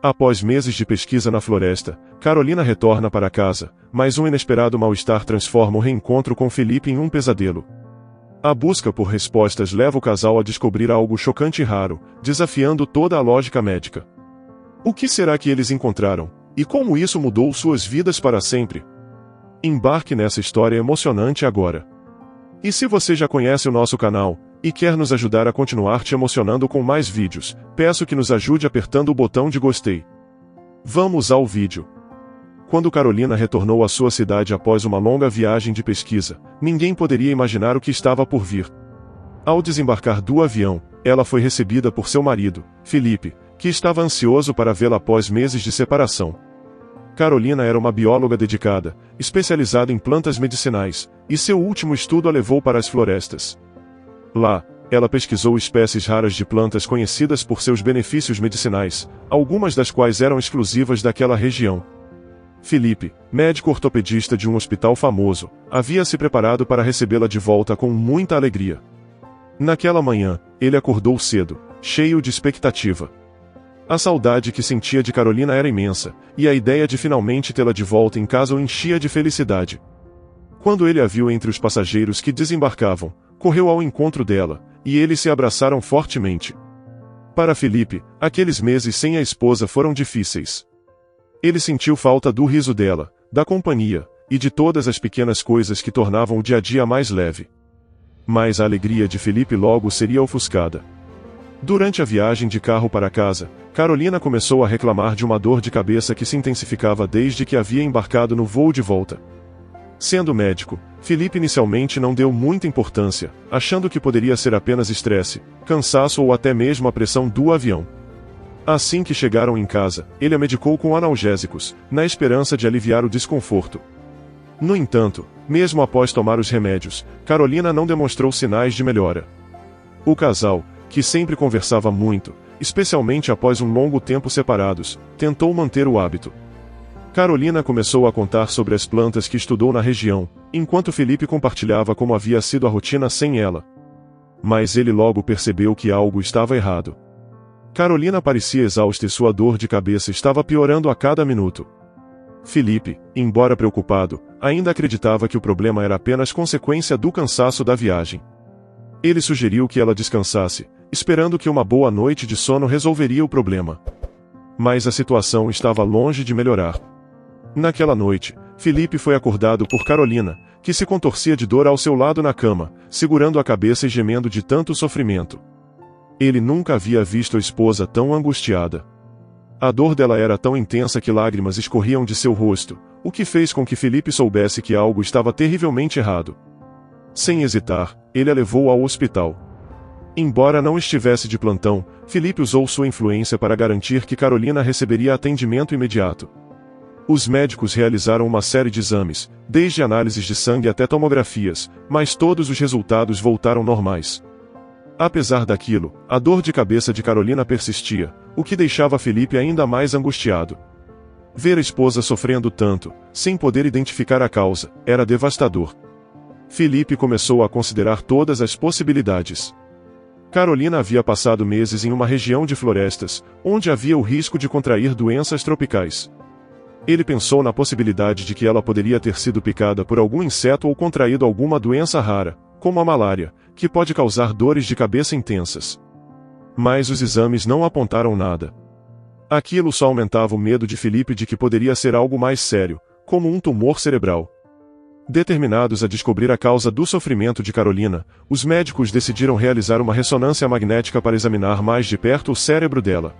Após meses de pesquisa na floresta, Carolina retorna para casa, mas um inesperado mal-estar transforma o reencontro com Felipe em um pesadelo. A busca por respostas leva o casal a descobrir algo chocante e raro, desafiando toda a lógica médica. O que será que eles encontraram? E como isso mudou suas vidas para sempre? Embarque nessa história emocionante agora. E se você já conhece o nosso canal, e quer nos ajudar a continuar te emocionando com mais vídeos, peço que nos ajude apertando o botão de gostei. Vamos ao vídeo. Quando Carolina retornou à sua cidade após uma longa viagem de pesquisa, ninguém poderia imaginar o que estava por vir. Ao desembarcar do avião, ela foi recebida por seu marido, Felipe, que estava ansioso para vê-la após meses de separação. Carolina era uma bióloga dedicada, especializada em plantas medicinais, e seu último estudo a levou para as florestas. Lá, ela pesquisou espécies raras de plantas conhecidas por seus benefícios medicinais, algumas das quais eram exclusivas daquela região. Felipe, médico ortopedista de um hospital famoso, havia se preparado para recebê-la de volta com muita alegria. Naquela manhã, ele acordou cedo, cheio de expectativa. A saudade que sentia de Carolina era imensa, e a ideia de finalmente tê-la de volta em casa o enchia de felicidade. Quando ele a viu entre os passageiros que desembarcavam, correu ao encontro dela, e eles se abraçaram fortemente. Para Felipe, aqueles meses sem a esposa foram difíceis. Ele sentiu falta do riso dela, da companhia, e de todas as pequenas coisas que tornavam o dia a dia mais leve. Mas a alegria de Felipe logo seria ofuscada. Durante a viagem de carro para casa, Carolina começou a reclamar de uma dor de cabeça que se intensificava desde que havia embarcado no voo de volta. Sendo médico, Felipe inicialmente não deu muita importância, achando que poderia ser apenas estresse, cansaço ou até mesmo a pressão do avião. Assim que chegaram em casa, ele a medicou com analgésicos, na esperança de aliviar o desconforto. No entanto, mesmo após tomar os remédios, Carolina não demonstrou sinais de melhora. O casal, que sempre conversava muito, especialmente após um longo tempo separados, tentou manter o hábito. Carolina começou a contar sobre as plantas que estudou na região, enquanto Felipe compartilhava como havia sido a rotina sem ela. Mas ele logo percebeu que algo estava errado. Carolina parecia exausta e sua dor de cabeça estava piorando a cada minuto. Felipe, embora preocupado, ainda acreditava que o problema era apenas consequência do cansaço da viagem. Ele sugeriu que ela descansasse, esperando que uma boa noite de sono resolveria o problema. Mas a situação estava longe de melhorar. Naquela noite, Felipe foi acordado por Carolina, que se contorcia de dor ao seu lado na cama, segurando a cabeça e gemendo de tanto sofrimento. Ele nunca havia visto a esposa tão angustiada. A dor dela era tão intensa que lágrimas escorriam de seu rosto, o que fez com que Felipe soubesse que algo estava terrivelmente errado. Sem hesitar, ele a levou ao hospital. Embora não estivesse de plantão, Felipe usou sua influência para garantir que Carolina receberia atendimento imediato. Os médicos realizaram uma série de exames, desde análises de sangue até tomografias, mas todos os resultados voltaram normais. Apesar daquilo, a dor de cabeça de Carolina persistia, o que deixava Felipe ainda mais angustiado. Ver a esposa sofrendo tanto, sem poder identificar a causa, era devastador. Felipe começou a considerar todas as possibilidades. Carolina havia passado meses em uma região de florestas, onde havia o risco de contrair doenças tropicais. Ele pensou na possibilidade de que ela poderia ter sido picada por algum inseto ou contraído alguma doença rara, como a malária, que pode causar dores de cabeça intensas. Mas os exames não apontaram nada. Aquilo só aumentava o medo de Felipe de que poderia ser algo mais sério, como um tumor cerebral. Determinados a descobrir a causa do sofrimento de Carolina, os médicos decidiram realizar uma ressonância magnética para examinar mais de perto o cérebro dela.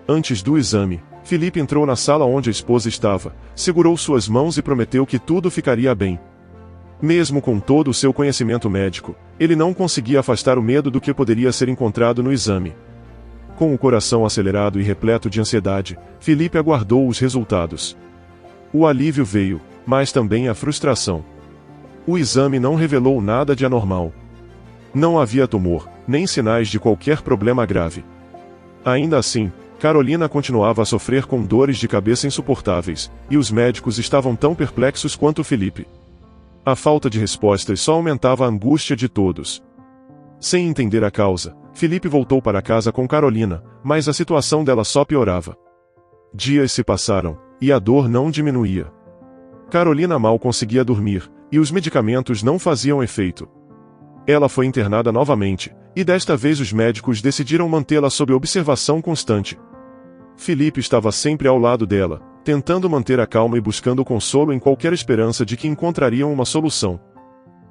Antes do exame, Felipe entrou na sala onde a esposa estava, segurou suas mãos e prometeu que tudo ficaria bem. Mesmo com todo o seu conhecimento médico, ele não conseguia afastar o medo do que poderia ser encontrado no exame. Com o coração acelerado e repleto de ansiedade, Felipe aguardou os resultados. O alívio veio, mas também a frustração. O exame não revelou nada de anormal. Não havia tumor, nem sinais de qualquer problema grave. Ainda assim, Carolina continuava a sofrer com dores de cabeça insuportáveis, e os médicos estavam tão perplexos quanto Felipe. A falta de respostas só aumentava a angústia de todos. Sem entender a causa, Felipe voltou para casa com Carolina, mas a situação dela só piorava. Dias se passaram, e a dor não diminuía. Carolina mal conseguia dormir, e os medicamentos não faziam efeito. Ela foi internada novamente, e desta vez os médicos decidiram mantê-la sob observação constante. Felipe estava sempre ao lado dela, tentando manter a calma e buscando consolo em qualquer esperança de que encontrariam uma solução.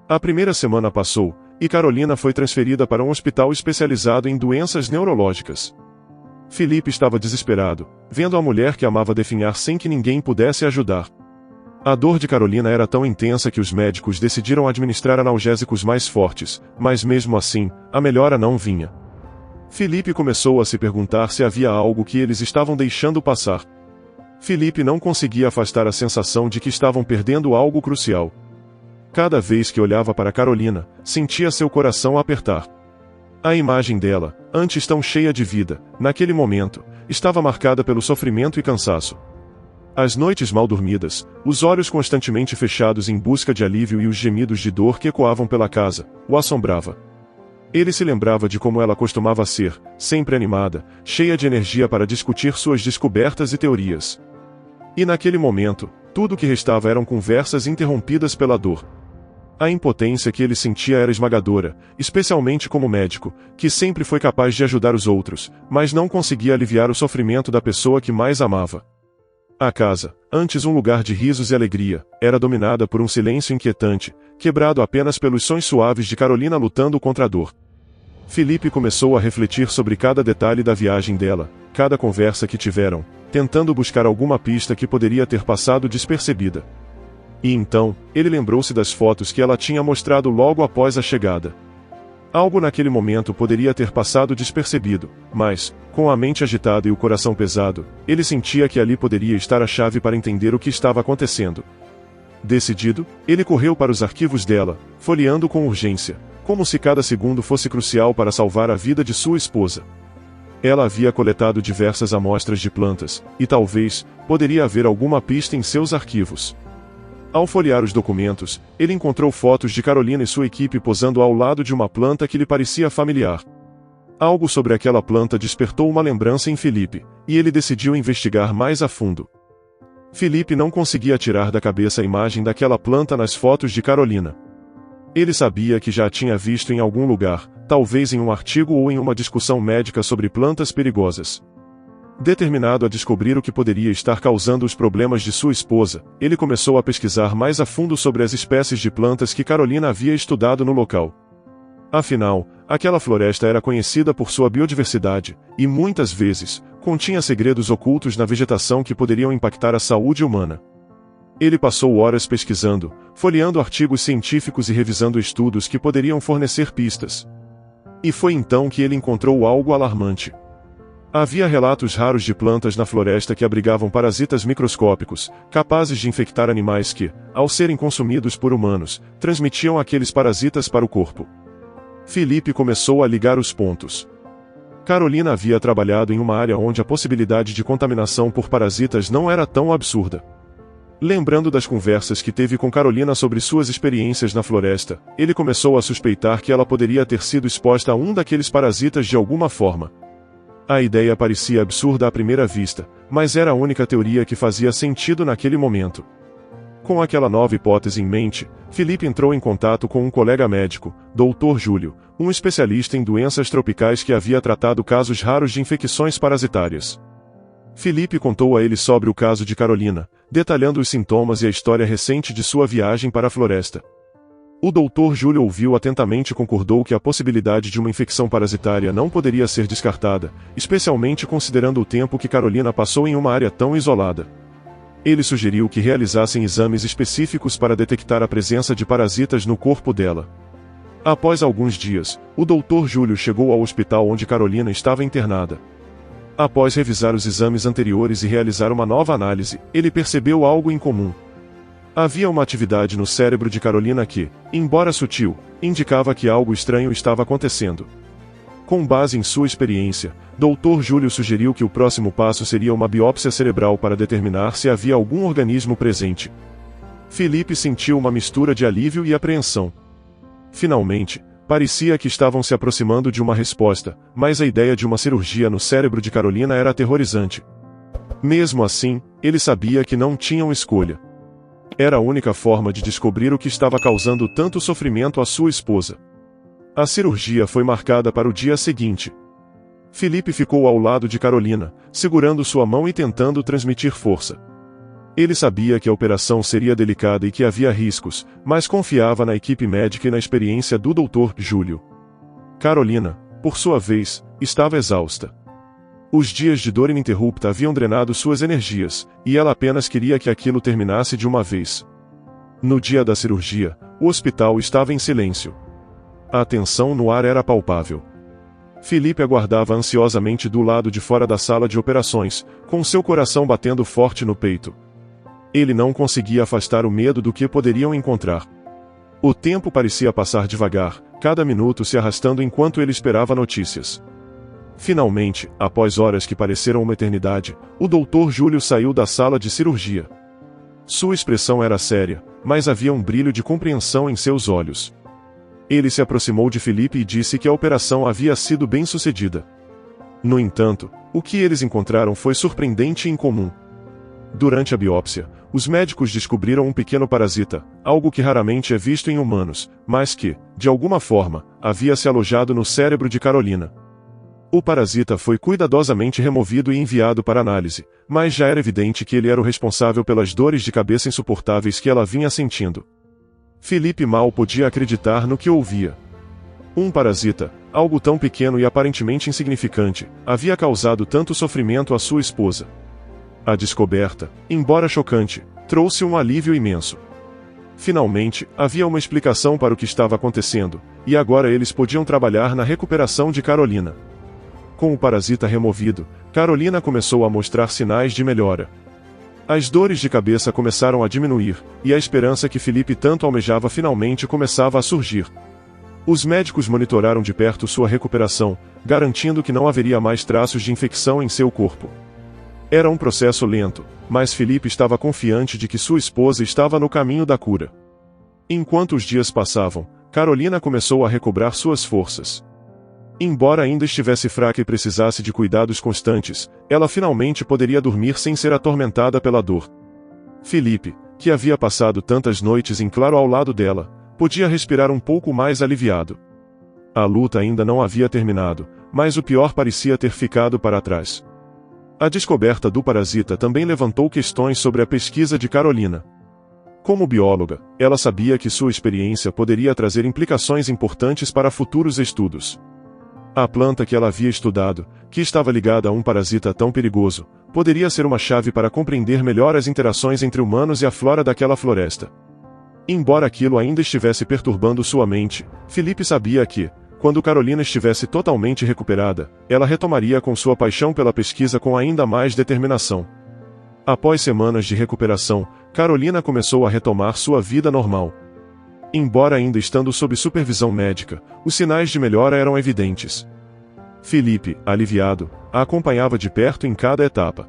A primeira semana passou, e Carolina foi transferida para um hospital especializado em doenças neurológicas. Felipe estava desesperado, vendo a mulher que amava definhar sem que ninguém pudesse ajudar. A dor de Carolina era tão intensa que os médicos decidiram administrar analgésicos mais fortes, mas mesmo assim, a melhora não vinha. Felipe começou a se perguntar se havia algo que eles estavam deixando passar. Felipe não conseguia afastar a sensação de que estavam perdendo algo crucial. Cada vez que olhava para Carolina, sentia seu coração apertar. A imagem dela, antes tão cheia de vida, naquele momento, estava marcada pelo sofrimento e cansaço. As noites mal dormidas, os olhos constantemente fechados em busca de alívio e os gemidos de dor que ecoavam pela casa, o assombrava. Ele se lembrava de como ela costumava ser, sempre animada, cheia de energia para discutir suas descobertas e teorias. E naquele momento, tudo o que restava eram conversas interrompidas pela dor. A impotência que ele sentia era esmagadora, especialmente como médico, que sempre foi capaz de ajudar os outros, mas não conseguia aliviar o sofrimento da pessoa que mais amava. A casa, antes um lugar de risos e alegria, era dominada por um silêncio inquietante, quebrado apenas pelos sons suaves de Carolina lutando contra a dor. Felipe começou a refletir sobre cada detalhe da viagem dela, cada conversa que tiveram, tentando buscar alguma pista que poderia ter passado despercebida. E então, ele lembrou-se das fotos que ela tinha mostrado logo após a chegada. Algo naquele momento poderia ter passado despercebido, mas, com a mente agitada e o coração pesado, ele sentia que ali poderia estar a chave para entender o que estava acontecendo. Decidido, ele correu para os arquivos dela, folheando com urgência, como se cada segundo fosse crucial para salvar a vida de sua esposa. Ela havia coletado diversas amostras de plantas, e talvez, poderia haver alguma pista em seus arquivos. Ao folhear os documentos, ele encontrou fotos de Carolina e sua equipe posando ao lado de uma planta que lhe parecia familiar. Algo sobre aquela planta despertou uma lembrança em Felipe, e ele decidiu investigar mais a fundo. Felipe não conseguia tirar da cabeça a imagem daquela planta nas fotos de Carolina. Ele sabia que já a tinha visto em algum lugar, talvez em um artigo ou em uma discussão médica sobre plantas perigosas. Determinado a descobrir o que poderia estar causando os problemas de sua esposa, ele começou a pesquisar mais a fundo sobre as espécies de plantas que Carolina havia estudado no local. Afinal, aquela floresta era conhecida por sua biodiversidade, e muitas vezes, continha segredos ocultos na vegetação que poderiam impactar a saúde humana. Ele passou horas pesquisando, folheando artigos científicos e revisando estudos que poderiam fornecer pistas. E foi então que ele encontrou algo alarmante. Havia relatos raros de plantas na floresta que abrigavam parasitas microscópicos, capazes de infectar animais que, ao serem consumidos por humanos, transmitiam aqueles parasitas para o corpo. Felipe começou a ligar os pontos. Carolina havia trabalhado em uma área onde a possibilidade de contaminação por parasitas não era tão absurda. Lembrando das conversas que teve com Carolina sobre suas experiências na floresta, ele começou a suspeitar que ela poderia ter sido exposta a um daqueles parasitas de alguma forma. A ideia parecia absurda à primeira vista, mas era a única teoria que fazia sentido naquele momento. Com aquela nova hipótese em mente, Felipe entrou em contato com um colega médico, Dr. Júlio, um especialista em doenças tropicais que havia tratado casos raros de infecções parasitárias. Felipe contou a ele sobre o caso de Carolina, detalhando os sintomas e a história recente de sua viagem para a floresta. O Dr. Júlio ouviu atentamente e concordou que a possibilidade de uma infecção parasitária não poderia ser descartada, especialmente considerando o tempo que Carolina passou em uma área tão isolada. Ele sugeriu que realizassem exames específicos para detectar a presença de parasitas no corpo dela. Após alguns dias, o Dr. Júlio chegou ao hospital onde Carolina estava internada. Após revisar os exames anteriores e realizar uma nova análise, ele percebeu algo incomum. Havia uma atividade no cérebro de Carolina que, embora sutil, indicava que algo estranho estava acontecendo. Com base em sua experiência, Dr. Júlio sugeriu que o próximo passo seria uma biópsia cerebral para determinar se havia algum organismo presente. Felipe sentiu uma mistura de alívio e apreensão. Finalmente, parecia que estavam se aproximando de uma resposta, mas a ideia de uma cirurgia no cérebro de Carolina era aterrorizante. Mesmo assim, ele sabia que não tinham escolha. Era a única forma de descobrir o que estava causando tanto sofrimento à sua esposa. A cirurgia foi marcada para o dia seguinte. Felipe ficou ao lado de Carolina, segurando sua mão e tentando transmitir força. Ele sabia que a operação seria delicada e que havia riscos, mas confiava na equipe médica e na experiência do Dr. Júlio. Carolina, por sua vez, estava exausta. Os dias de dor ininterrupta haviam drenado suas energias, e ela apenas queria que aquilo terminasse de uma vez. No dia da cirurgia, o hospital estava em silêncio. A tensão no ar era palpável. Felipe aguardava ansiosamente do lado de fora da sala de operações, com seu coração batendo forte no peito. Ele não conseguia afastar o medo do que poderiam encontrar. O tempo parecia passar devagar, cada minuto se arrastando enquanto ele esperava notícias. Finalmente, após horas que pareceram uma eternidade, o Dr. Júlio saiu da sala de cirurgia. Sua expressão era séria, mas havia um brilho de compreensão em seus olhos. Ele se aproximou de Felipe e disse que a operação havia sido bem-sucedida. No entanto, o que eles encontraram foi surpreendente e incomum. Durante a biópsia, os médicos descobriram um pequeno parasita, algo que raramente é visto em humanos, mas que, de alguma forma, havia se alojado no cérebro de Carolina. O parasita foi cuidadosamente removido e enviado para análise, mas já era evidente que ele era o responsável pelas dores de cabeça insuportáveis que ela vinha sentindo. Felipe mal podia acreditar no que ouvia. Um parasita, algo tão pequeno e aparentemente insignificante, havia causado tanto sofrimento à sua esposa. A descoberta, embora chocante, trouxe um alívio imenso. Finalmente, havia uma explicação para o que estava acontecendo, e agora eles podiam trabalhar na recuperação de Carolina. Com o parasita removido, Carolina começou a mostrar sinais de melhora. As dores de cabeça começaram a diminuir, e a esperança que Felipe tanto almejava finalmente começava a surgir. Os médicos monitoraram de perto sua recuperação, garantindo que não haveria mais traços de infecção em seu corpo. Era um processo lento, mas Felipe estava confiante de que sua esposa estava no caminho da cura. Enquanto os dias passavam, Carolina começou a recobrar suas forças. Embora ainda estivesse fraca e precisasse de cuidados constantes, ela finalmente poderia dormir sem ser atormentada pela dor. Felipe, que havia passado tantas noites em claro ao lado dela, podia respirar um pouco mais aliviado. A luta ainda não havia terminado, mas o pior parecia ter ficado para trás. A descoberta do parasita também levantou questões sobre a pesquisa de Carolina. Como bióloga, ela sabia que sua experiência poderia trazer implicações importantes para futuros estudos. A planta que ela havia estudado, que estava ligada a um parasita tão perigoso, poderia ser uma chave para compreender melhor as interações entre humanos e a flora daquela floresta. Embora aquilo ainda estivesse perturbando sua mente, Felipe sabia que, quando Carolina estivesse totalmente recuperada, ela retomaria com sua paixão pela pesquisa com ainda mais determinação. Após semanas de recuperação, Carolina começou a retomar sua vida normal. Embora ainda estando sob supervisão médica, os sinais de melhora eram evidentes. Felipe, aliviado, a acompanhava de perto em cada etapa.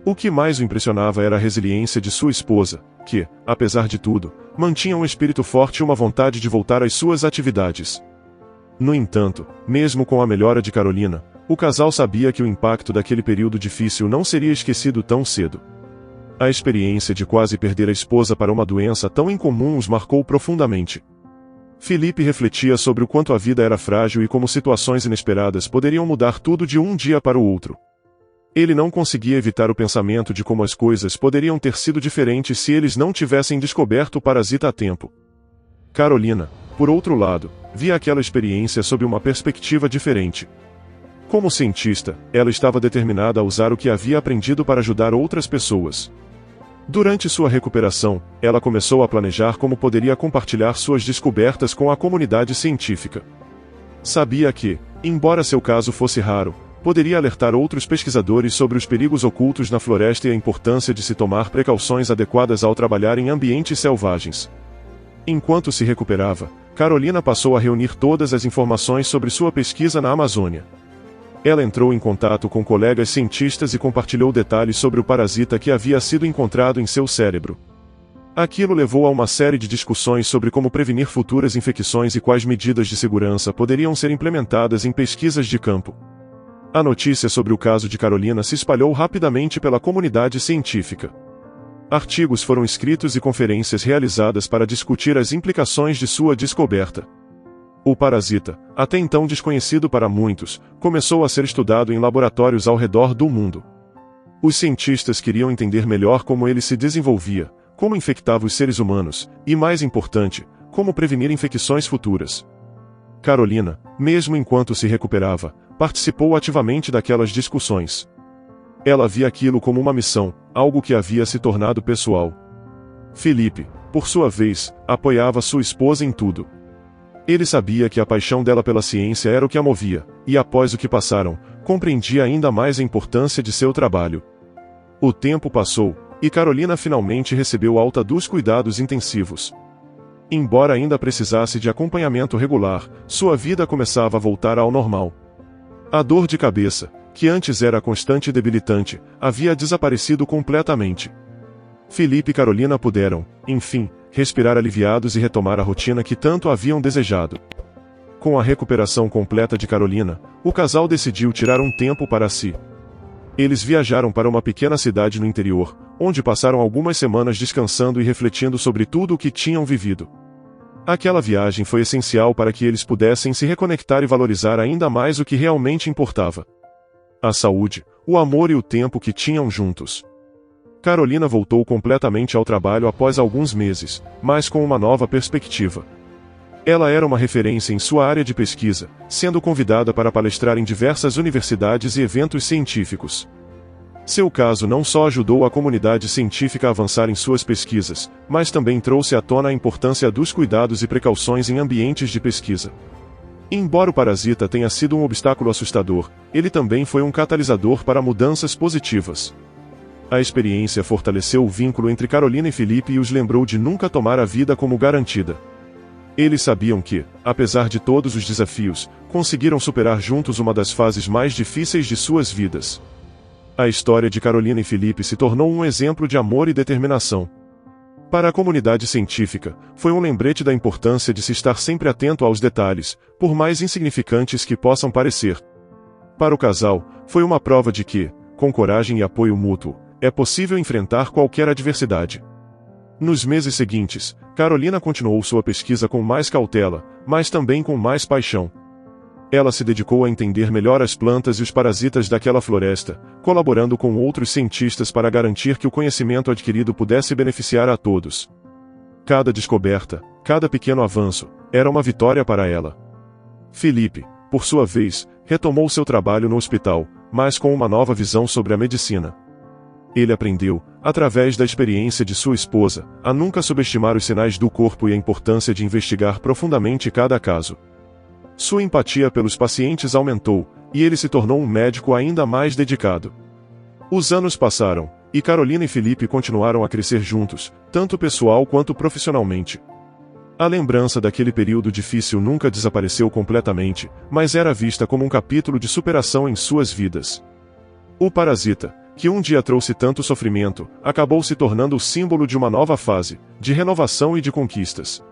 O que mais o impressionava era a resiliência de sua esposa, que, apesar de tudo, mantinha um espírito forte e uma vontade de voltar às suas atividades. No entanto, mesmo com a melhora de Carolina, o casal sabia que o impacto daquele período difícil não seria esquecido tão cedo. A experiência de quase perder a esposa para uma doença tão incomum os marcou profundamente. Felipe refletia sobre o quanto a vida era frágil e como situações inesperadas poderiam mudar tudo de um dia para o outro. Ele não conseguia evitar o pensamento de como as coisas poderiam ter sido diferentes se eles não tivessem descoberto o parasita a tempo. Carolina, por outro lado, via aquela experiência sob uma perspectiva diferente. Como cientista, ela estava determinada a usar o que havia aprendido para ajudar outras pessoas. Durante sua recuperação, ela começou a planejar como poderia compartilhar suas descobertas com a comunidade científica. Sabia que, embora seu caso fosse raro, poderia alertar outros pesquisadores sobre os perigos ocultos na floresta e a importância de se tomar precauções adequadas ao trabalhar em ambientes selvagens. Enquanto se recuperava, Carolina passou a reunir todas as informações sobre sua pesquisa na Amazônia. Ela entrou em contato com colegas cientistas e compartilhou detalhes sobre o parasita que havia sido encontrado em seu cérebro. Aquilo levou a uma série de discussões sobre como prevenir futuras infecções e quais medidas de segurança poderiam ser implementadas em pesquisas de campo. A notícia sobre o caso de Carolina se espalhou rapidamente pela comunidade científica. Artigos foram escritos e conferências realizadas para discutir as implicações de sua descoberta. O parasita, até então desconhecido para muitos, começou a ser estudado em laboratórios ao redor do mundo. Os cientistas queriam entender melhor como ele se desenvolvia, como infectava os seres humanos, e mais importante, como prevenir infecções futuras. Carolina, mesmo enquanto se recuperava, participou ativamente daquelas discussões. Ela via aquilo como uma missão, algo que havia se tornado pessoal. Felipe, por sua vez, apoiava sua esposa em tudo. Ele sabia que a paixão dela pela ciência era o que a movia, e após o que passaram, compreendia ainda mais a importância de seu trabalho. O tempo passou, e Carolina finalmente recebeu alta dos cuidados intensivos. Embora ainda precisasse de acompanhamento regular, sua vida começava a voltar ao normal. A dor de cabeça, que antes era constante e debilitante, havia desaparecido completamente. Felipe e Carolina puderam, enfim, respirar aliviados e retomar a rotina que tanto haviam desejado. Com a recuperação completa de Carolina, o casal decidiu tirar um tempo para si. Eles viajaram para uma pequena cidade no interior, onde passaram algumas semanas descansando e refletindo sobre tudo o que tinham vivido. Aquela viagem foi essencial para que eles pudessem se reconectar e valorizar ainda mais o que realmente importava: a saúde, o amor e o tempo que tinham juntos. Carolina voltou completamente ao trabalho após alguns meses, mas com uma nova perspectiva. Ela era uma referência em sua área de pesquisa, sendo convidada para palestrar em diversas universidades e eventos científicos. Seu caso não só ajudou a comunidade científica a avançar em suas pesquisas, mas também trouxe à tona a importância dos cuidados e precauções em ambientes de pesquisa. Embora o parasita tenha sido um obstáculo assustador, ele também foi um catalisador para mudanças positivas. A experiência fortaleceu o vínculo entre Carolina e Felipe e os lembrou de nunca tomar a vida como garantida. Eles sabiam que, apesar de todos os desafios, conseguiram superar juntos uma das fases mais difíceis de suas vidas. A história de Carolina e Felipe se tornou um exemplo de amor e determinação. Para a comunidade científica, foi um lembrete da importância de se estar sempre atento aos detalhes, por mais insignificantes que possam parecer. Para o casal, foi uma prova de que, com coragem e apoio mútuo, é possível enfrentar qualquer adversidade. Nos meses seguintes, Carolina continuou sua pesquisa com mais cautela, mas também com mais paixão. Ela se dedicou a entender melhor as plantas e os parasitas daquela floresta, colaborando com outros cientistas para garantir que o conhecimento adquirido pudesse beneficiar a todos. Cada descoberta, cada pequeno avanço, era uma vitória para ela. Felipe, por sua vez, retomou seu trabalho no hospital, mas com uma nova visão sobre a medicina. Ele aprendeu, através da experiência de sua esposa, a nunca subestimar os sinais do corpo e a importância de investigar profundamente cada caso. Sua empatia pelos pacientes aumentou, e ele se tornou um médico ainda mais dedicado. Os anos passaram, e Carolina e Felipe continuaram a crescer juntos, tanto pessoal quanto profissionalmente. A lembrança daquele período difícil nunca desapareceu completamente, mas era vista como um capítulo de superação em suas vidas. O parasita, que um dia trouxe tanto sofrimento, acabou se tornando o símbolo de uma nova fase, de renovação e de conquistas.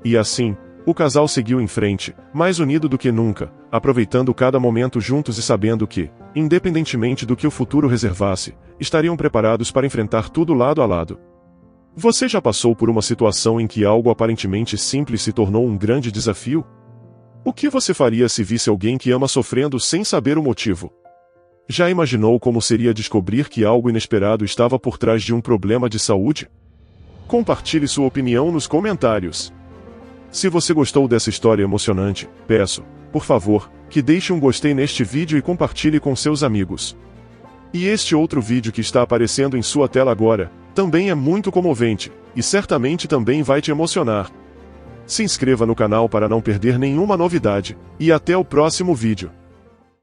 E assim, o casal seguiu em frente, mais unido do que nunca, aproveitando cada momento juntos e sabendo que, independentemente do que o futuro reservasse, estariam preparados para enfrentar tudo lado a lado. Você já passou por uma situação em que algo aparentemente simples se tornou um grande desafio? O que você faria se visse alguém que ama sofrendo sem saber o motivo? Já imaginou como seria descobrir que algo inesperado estava por trás de um problema de saúde? Compartilhe sua opinião nos comentários. Se você gostou dessa história emocionante, peço, por favor, que deixe um gostei neste vídeo e compartilhe com seus amigos. E este outro vídeo que está aparecendo em sua tela agora, também é muito comovente, e certamente também vai te emocionar. Se inscreva no canal para não perder nenhuma novidade, e até o próximo vídeo.